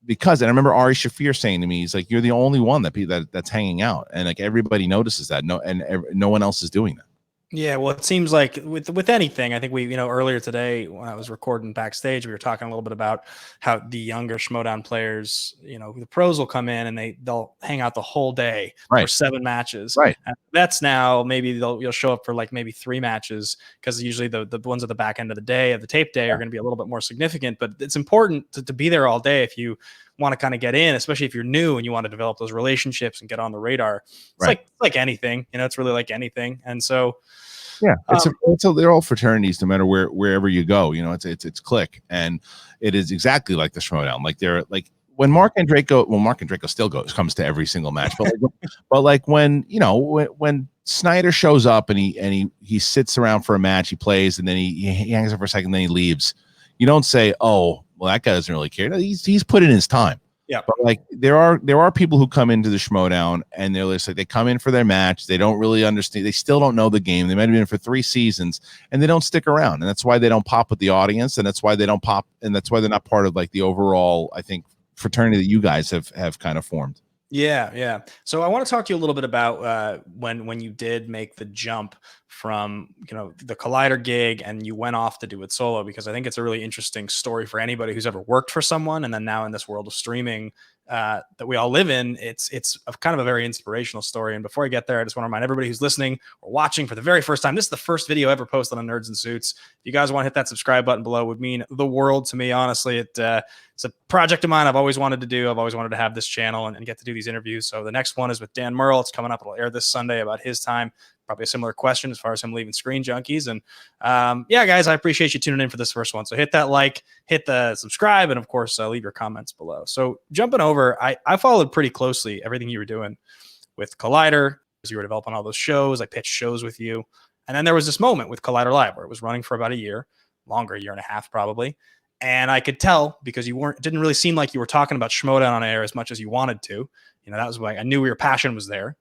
Speaker 2: Because, and I remember Ari Shafir saying to me, he's like, you're the only one that's hanging out, and like everybody notices that. No one else is doing that.
Speaker 1: Yeah, well, it seems like with anything, I think we, earlier today when I was recording backstage, we were talking a little bit about how the younger Schmoedown players, the pros will come in and they'll hang out the whole day for 7 matches.
Speaker 2: Right.
Speaker 1: And that's now maybe you'll show up for like maybe 3 matches, because usually the ones at the back end of the day of the tape day are going to be a little bit more significant. But it's important to be there all day if you want to kind of get in, especially if you're new and you want to develop those relationships and get on the radar. It's like anything, it's really like anything. And so,
Speaker 2: yeah, they're all fraternities, no matter wherever you go. It's clique, and it is exactly like the Schmoedown. Like they're like when Mark Andreyko still comes to every single match, but like when Snyder shows up and he sits around for a match, he plays, and then he hangs out for a second, then he leaves. You don't say, oh, well, that guy doesn't really care. He's put in his time.
Speaker 1: Yeah,
Speaker 2: but like there are people who come into the Schmoedown and they're just like, they come in for their match, they don't really understand, they still don't know the game, they might have been for 3 seasons, and they don't stick around, and that's why they don't pop with the audience, and that's why they don't pop, and that's why they're not part of like the overall, I think, fraternity that you guys have kind of formed.
Speaker 1: Yeah. So I want to talk to you a little bit about when you did make the jump from the Collider gig and you went off to do it solo, because I think it's a really interesting story for anybody who's ever worked for someone, and then now in this world of streaming that we all live in, it's kind of a very inspirational story. And before I get there, I just want to remind everybody who's listening or watching for the very first time, this is the first video ever posted on Nerds and Suits. If you guys want to hit that subscribe button below, it would mean the world to me. Honestly, it's a project of mine I've always wanted to do. I've always wanted to have this channel and get to do these interviews. So the next one is with Dan Murrell. It's coming up. It'll air this Sunday, about his time. Probably a similar question as far as him leaving Screen Junkies. And yeah, guys, I appreciate you tuning in for this first one. So hit that like, hit the subscribe, and of course, leave your comments below. So jumping over, I followed pretty closely everything you were doing with Collider as you were developing all those shows. I pitched shows with you. And then there was this moment with Collider Live where it was running for about a year, longer, 1.5 years probably. And I could tell, because didn't really seem like you were talking about Schmoedown on air as much as you wanted to. That was why I knew your passion was there.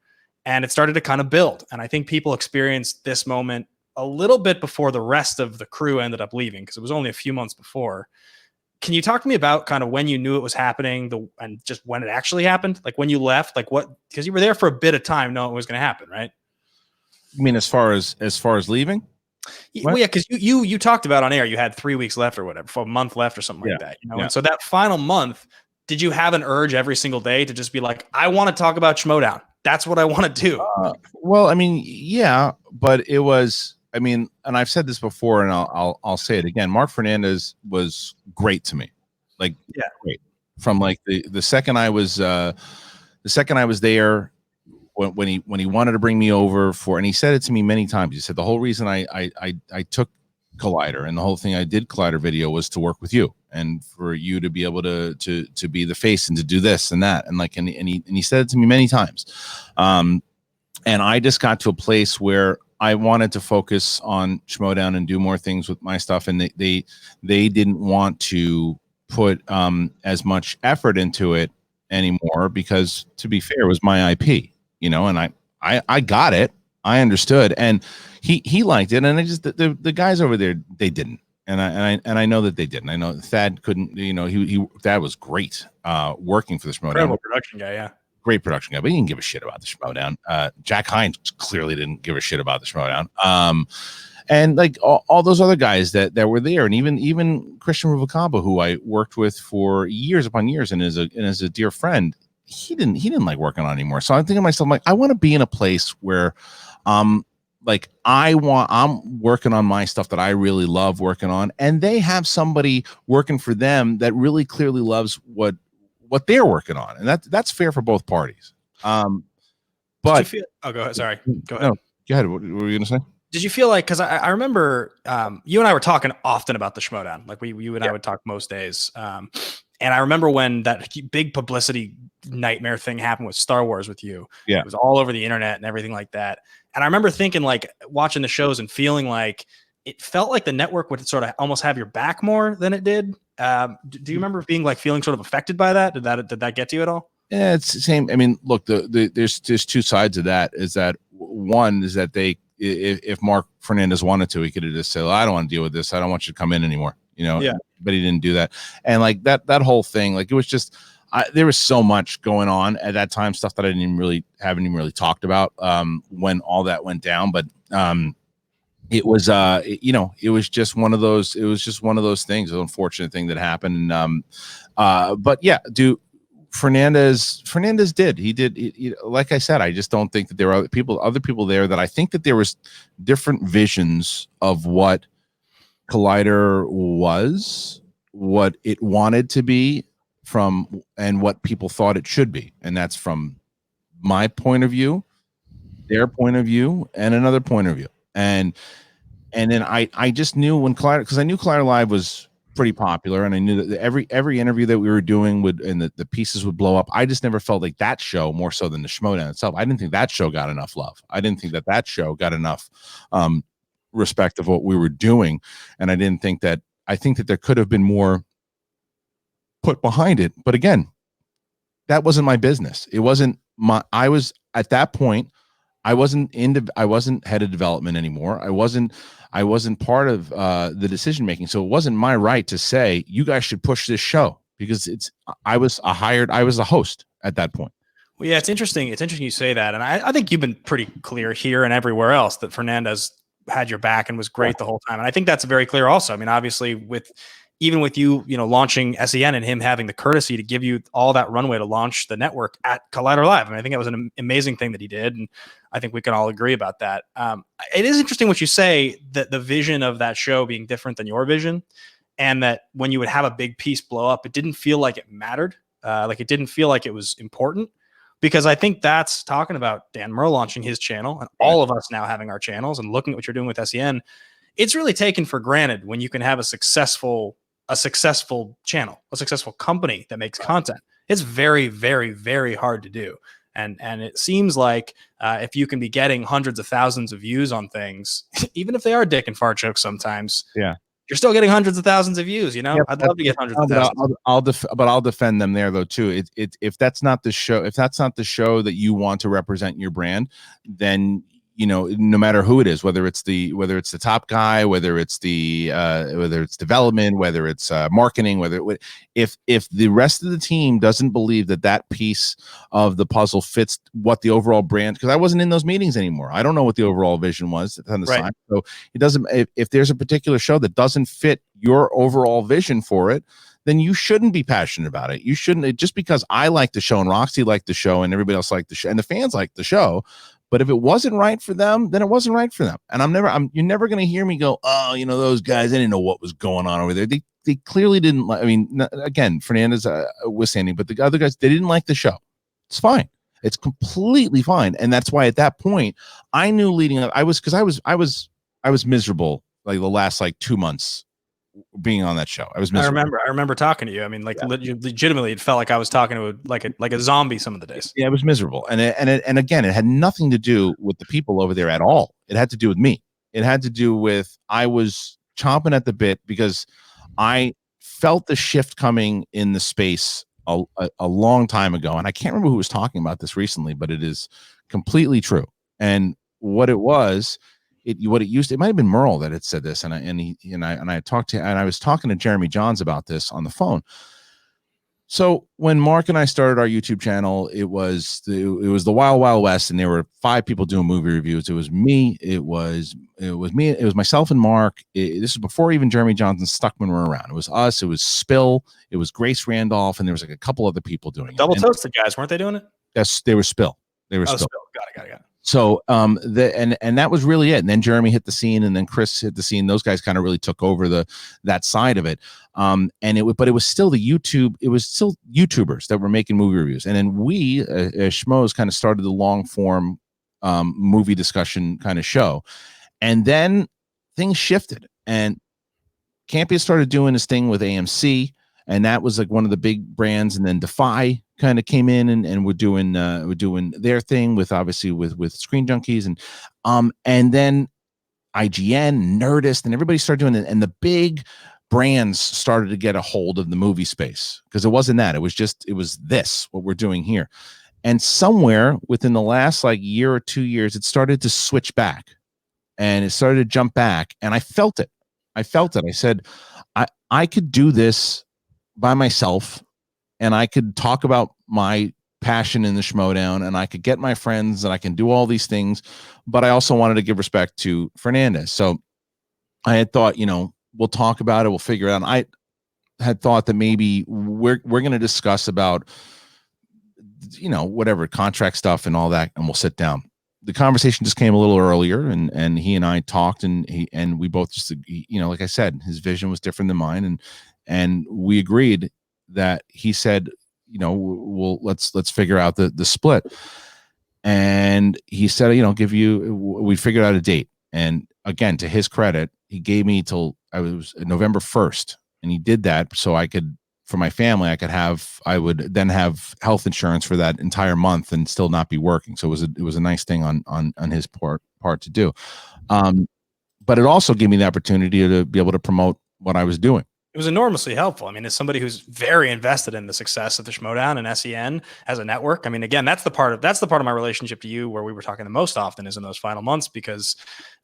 Speaker 1: And it started to kind of build. And I think people experienced this moment a little bit before the rest of the crew ended up leaving, because it was only a few months before. Can you talk to me about kind of when you knew it was happening and just when it actually happened? Like when you left, like what, because you were there for a bit of time knowing it was going to happen, right?
Speaker 2: You mean as far as leaving?
Speaker 1: Well, yeah, because you talked about on air, you had 3 weeks left or whatever, for a month left or something like that. And so that final month, did you have an urge every single day to just be like, I want to talk about Schmoedown? That's what I want to do.
Speaker 2: Well, I mean, yeah, but it was, I mean, and I've said this before, and I'll say it again. Mark Fernandez was great to me, like great. From like the second I was there, when he wanted to bring me over for, and he said it to me many times. He said the whole reason I took Collider and the whole thing I did Collider Video was to work with you and for you to be able to be the face and to do this and that, and like and he said it to me many times, and I just got to a place where I wanted to focus on Schmoedown and do more things with my stuff, and they didn't want to put as much effort into it anymore, because to be fair, it was my IP, and I got it. I understood, and he liked it, and I just the guys over there, they didn't, and I know that they didn't. I know Thad couldn't. Thad was great working for the Schmoedown.
Speaker 1: Incredible production guy, yeah,
Speaker 2: great production guy, but he didn't give a shit about the Schmoedown. Jack Hines clearly didn't give a shit about the Schmoedown. And like all those other guys that were there, and even Kristian Ruvalcaba, who I worked with for years upon years, and as a dear friend, he didn't like working on it anymore. So I'm thinking to myself, like, I want to be in a place where like I'm working on my stuff that I really love working on, and they have somebody working for them that really clearly loves what they're working on, and that's fair for both parties. But
Speaker 1: go ahead. Sorry, go ahead.
Speaker 2: No, go ahead. What were you gonna say?
Speaker 1: Did you feel like, because I remember you and I were talking often about the Schmoedown, like you and I would talk most days, And I remember when that big publicity nightmare thing happened with Star Wars with you.
Speaker 2: Yeah.
Speaker 1: It was all over the internet and everything like that. And I remember thinking, like, watching the shows and feeling like it felt like the network would sort of almost have your back more than it did. Do you remember being like feeling sort of affected by that? Did that get to you at all?
Speaker 2: Yeah, it's the same. I mean, look, there's two sides of that. Is that one is that if Mark Fernandez wanted to, he could have just said, well, I don't want to deal with this. I don't want you to come in anymore.
Speaker 1: Yeah.
Speaker 2: But he didn't do that. And like that whole thing, like it was just, there was so much going on at that time, stuff that I haven't even really talked about when all that went down. But it was it was just one of those things, an unfortunate thing that happened. And but yeah, Fernandez did. He did. Like I said, I just don't think that there are other people there that I think that there was different visions of what Collider was, what it wanted to be and what people thought it should be. And that's from my point of view, their point of view, and another point of view. And then I just knew when Collider, because I knew Collider Live was pretty popular, and I knew that every interview that we were doing and the pieces would blow up. I just never felt like that show, more so than the Schmoedown itself, I didn't think that show got enough love. I didn't think that show got enough respect of what we were doing. And I think that there could have been more put behind it. But again, that wasn't my business. It wasn't I was at that point, I wasn't head of development anymore. I wasn't part of the decision making. So it wasn't my right to say, you guys should push this show, because I was a host at that point.
Speaker 1: Well, yeah, it's interesting. It's interesting you say that. And I think you've been pretty clear here and everywhere else that Fernandez had your back and was great the whole time. And I think that's very clear also. I mean, obviously even with you launching SEN and him having the courtesy to give you all that runway to launch the network at Collider Live. I mean, I think it was an amazing thing that he did. And I think we can all agree about that. It is interesting what you say, that the vision of that show being different than your vision, and that when you would have a big piece blow up, it didn't feel like it mattered. Like it didn't feel like it was important. Because I think that's talking about Dan Murr launching his channel and all of us now having our channels and looking at what you're doing with SEN. It's really taken for granted when you can have a successful channel, a successful company that makes content. It's very, very, very hard to do. And it seems like if you can be getting hundreds of thousands of views on things, even if they are dick and fart jokes sometimes, you're still getting hundreds of thousands of views. I'd love to get hundreds of thousands.
Speaker 2: I'll defend them there though too. If that's not the show, that you want to represent your brand, then no matter who it is, whether it's the top guy, whether it's development, whether it's marketing, if the rest of the team doesn't believe that piece of the puzzle fits what the overall brand, because I wasn't in those meetings anymore. I don't know what the overall vision was on the side. So it doesn't. If there's a particular show that doesn't fit your overall vision for it, then you shouldn't be passionate about it. You shouldn't, just because I like the show and Roxy liked the show and everybody else liked the show and the fans liked the show. But if it wasn't right for them, then it wasn't right for them. And you're never going to hear me go, oh, those guys, they didn't know what was going on over there. They clearly didn't like, I mean, again, Fernandez was standing, but the other guys, they didn't like the show. It's fine. It's completely fine. And that's why at that point I knew leading up, I was miserable like the last 2 months being on that show. I was miserable.
Speaker 1: I remember talking to you. I mean, legitimately, it felt like I was talking to like a zombie some of the days.
Speaker 2: Yeah, it was miserable. And again, it had nothing to do with the people over there at all. It had to do with me. It had to do with, I was chomping at the bit because I felt the shift coming in the space a long time ago. And I can't remember who was talking about this recently, but it is completely true. And what it was, it might have been Merle that had said this, and I was talking to Jeremy Johns about this on the phone. So when Mark and I started our YouTube channel, it was the Wild Wild West, and there were 5 people doing movie reviews. It was me, it was myself and Mark. This was before even Jeremy Johns and Stuckman were around. It was us, it was Spill, it was Grace Randolph, and there was a couple other people doing it.
Speaker 1: Double Toasted guys, weren't they doing it?
Speaker 2: Yes, they were Spill. Spill.
Speaker 1: Got it.
Speaker 2: So and that was really it. And then Jeremy hit the scene, and then Chris hit the scene. Those guys kind of really took over that side of it. But it was still YouTubers that were making movie reviews. And then we Schmoes kind of started the long form movie discussion kind of show. And then things shifted, and Campion started doing his thing with AMC. and that was like one of the big brands. And then Defy kind of came in, and we're doing their thing with, obviously, with Screen Junkies, and then IGN, Nerdist, and everybody started doing it, and the big brands started to get a hold of the movie space, because it wasn't that, it was this, what we're doing here. And somewhere within the last like year or 2 years, it started to switch back, and it started to jump back, and I felt it. I said, I could do this by myself, and I could talk about my passion in the Schmoedown, and I could get my friends, and I can do all these things, but I also wanted to give respect to Fernandez. So I had thought, we'll talk about it, we'll figure it out. I had thought that maybe we're going to discuss about, whatever contract stuff and all that, and we'll sit down. The conversation just came a little earlier, and he and I talked, and we both just, like I said, his vision was different than mine, and we agreed that he said, let's figure out the split. And he said, we figured out a date. And again, to his credit, he gave me till I was November 1st. And he did that so I could, for my family, I would then have health insurance for that entire month and still not be working. So it was a nice thing on his part to do. But it also gave me the opportunity to be able to promote what I was doing.
Speaker 1: It was enormously helpful. I mean, as somebody who's very invested in the success of the Schmoedown and SEN as a network, I mean, again, that's the part of my relationship to you where we were talking the most often, is in those final months, because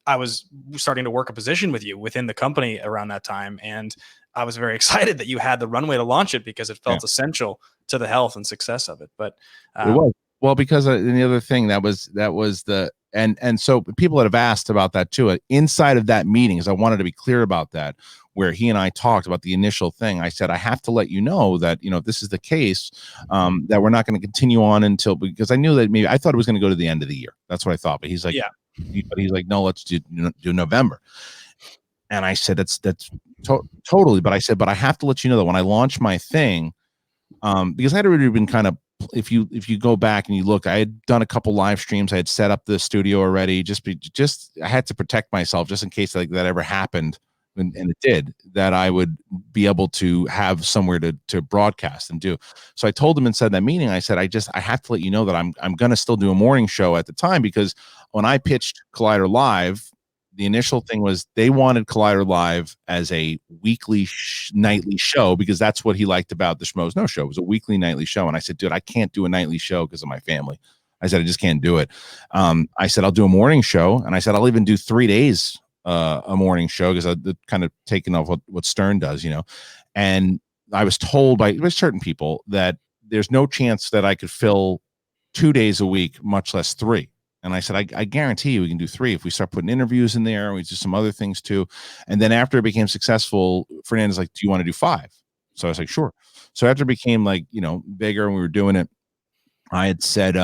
Speaker 1: I was starting to work a position with you within the company around that time. And I was very excited that you had the runway to launch it, because it felt essential to the health and success of it. But
Speaker 2: it was, well, because and the other thing that was the, and so people that have asked about that too, inside of that meeting, is I wanted to be clear about that, where he and I talked about the initial thing. I said, I have to let you know that, if this is the case, that we're not going to continue on until, because I knew that maybe, I thought it was going to go to the end of the year. That's what I thought. But he's like, he's like, no, let's do November. And I said, that's totally. But I said, but I have to let you know that when I launch my thing, because I had already been kind of, if you go back and you look, I had done a couple live streams. I had set up the studio already. I had to protect myself just in case like that ever happened. And it did, that I would be able to have somewhere to broadcast and do. So I told him inside that meeting, I said, I have to let you know that I'm going to still do a morning show at the time, because when I pitched Collider Live, the initial thing was they wanted Collider Live as a weekly nightly show, because that's what he liked about the Schmoes No Show. It was a weekly nightly show. And I said, dude, I can't do a nightly show because of my family. I said, I just can't do it. I said, I'll do a morning show. And I said, I'll even do 3 days a morning show, because I've kind of taken off what Stern does, and I was told by certain people that there's no chance that I could fill 2 days a week, much less 3. And I said, I guarantee you we can do 3 if we start putting interviews in there, and we do some other things too. And then after it became successful, Fernandez like, do you want to do 5? So I was like, sure. So after it became like, bigger and we were doing it, I had said,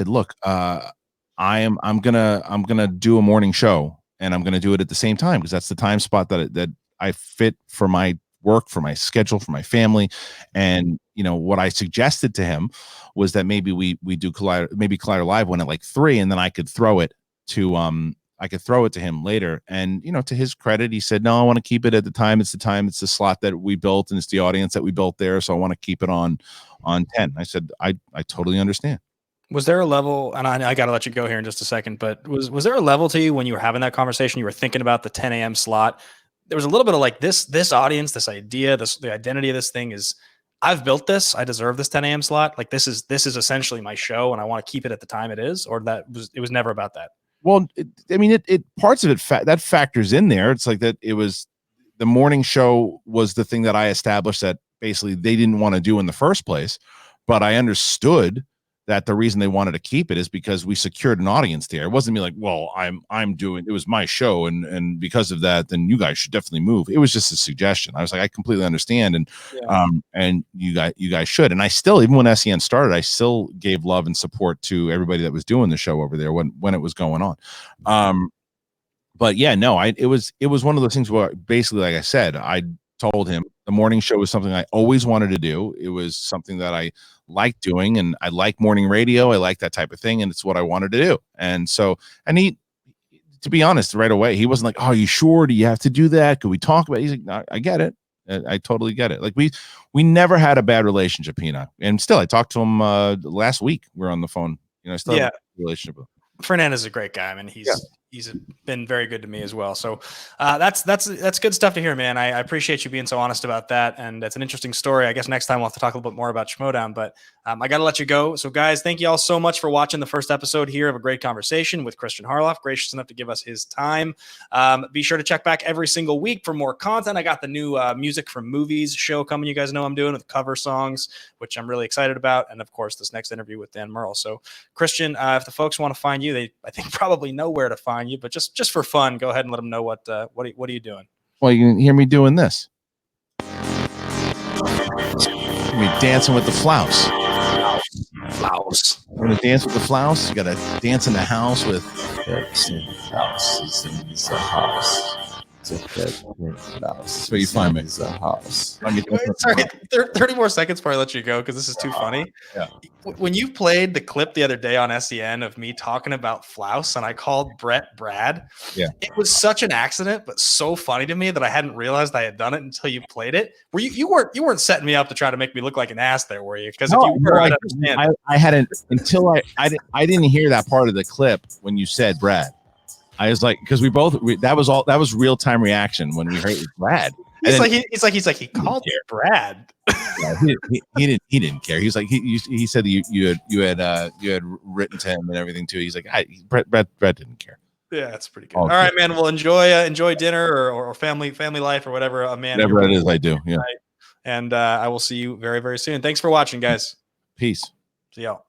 Speaker 2: look, I'm gonna do a morning show, and I'm going to do it at the same time, because that's the time spot that I fit for my work, for my schedule, for my family. And, what I suggested to him was that maybe we do Collider Live one at like 3, and then I could throw it to him later. And, to his credit, he said, no, I want to keep it at the time. It's the slot that we built, and it's the audience that we built there. So I want to keep it on 10. I said, I totally understand.
Speaker 1: Was there a level, and I got to let you go here in just a second, but was there a level to you when you were having that conversation, you were thinking about the 10 a.m. slot? There was a little bit of like this audience, this idea, the identity of this thing is, I've built this, I deserve this 10 a.m. slot. Like this is essentially my show, and I want to keep it at the time it is, or it was never about that?
Speaker 2: Well, it parts of it that factors in there. It's like that. It was the morning show was the thing that I established that basically they didn't want to do in the first place, but I understood that the reason they wanted to keep it is because we secured an audience there. It wasn't me like, well, I'm doing, it was my show, and because of that, then you guys should definitely move. It was just a suggestion. I was like, I completely understand, and you guys should. And I still, even when SEN started, I still gave love and support to everybody that was doing the show over there when it was going on. But yeah, no, it was one of those things where basically, like I said, I told him the morning show was something I always wanted to do. It was something that I like doing, and I like morning radio. I like that type of thing, and it's what I wanted to do. And so, and he, to be honest, right away, he wasn't like, "Oh, you sure? Do you have to do that? Could we talk about it?" He's like, no, "I get it." I totally get it. Like we never had a bad relationship, Pina, and still I talked to him last week. We're on the phone. I still have a relationship with him.
Speaker 1: Fernandez is a great guy. I mean, he's been very good to me as well. So that's good stuff to hear, man. I appreciate you being so honest about that. And it's an interesting story. I guess next time we'll have to talk a little bit more about Schmoedown, but I got to let you go. So guys, thank you all so much for watching the first episode here of a great conversation with Kristian Harloff, gracious enough to give us his time. Be sure to check back every single week for more content. I got the new music from movies show coming. You guys know I'm doing with cover songs, which I'm really excited about. And of course, this next interview with Dan Merle. So Kristian, if the folks want to find you, I think probably know where to find you, but just for fun, go ahead and let them know what are you doing?
Speaker 2: Well, you can hear me doing this. Me dancing with the flouse.
Speaker 1: Flouse.
Speaker 2: You want to dance with the flouse? You got to dance in the house with. That's where you find me.
Speaker 3: A house.
Speaker 1: Sorry, 30 more seconds before I let you go because this is too funny.
Speaker 2: Yeah.
Speaker 1: When you played the clip the other day on SEN of me talking about flouse and I called Brett Brad, it was such an accident, but so funny to me that I hadn't realized I had done it until you played it. Were you weren't setting me up to try to make me look like an ass there, were you? Because if you were, I'd understand.
Speaker 2: I hadn't until I didn't hear that part of the clip when you said Brad. I was like, because that was real time reaction when we heard Brad.
Speaker 1: He's like he called you Brad.
Speaker 2: Yeah, he didn't care. He's like he said that you had written to him and everything too. He's like Brett didn't care.
Speaker 1: Yeah, that's pretty good. All right, man. Well, enjoy dinner or family life or whatever a man.
Speaker 2: Whatever it is, I do. Yeah.
Speaker 1: And I will see you very, very soon. Thanks for watching, guys.
Speaker 2: Peace.
Speaker 1: See y'all.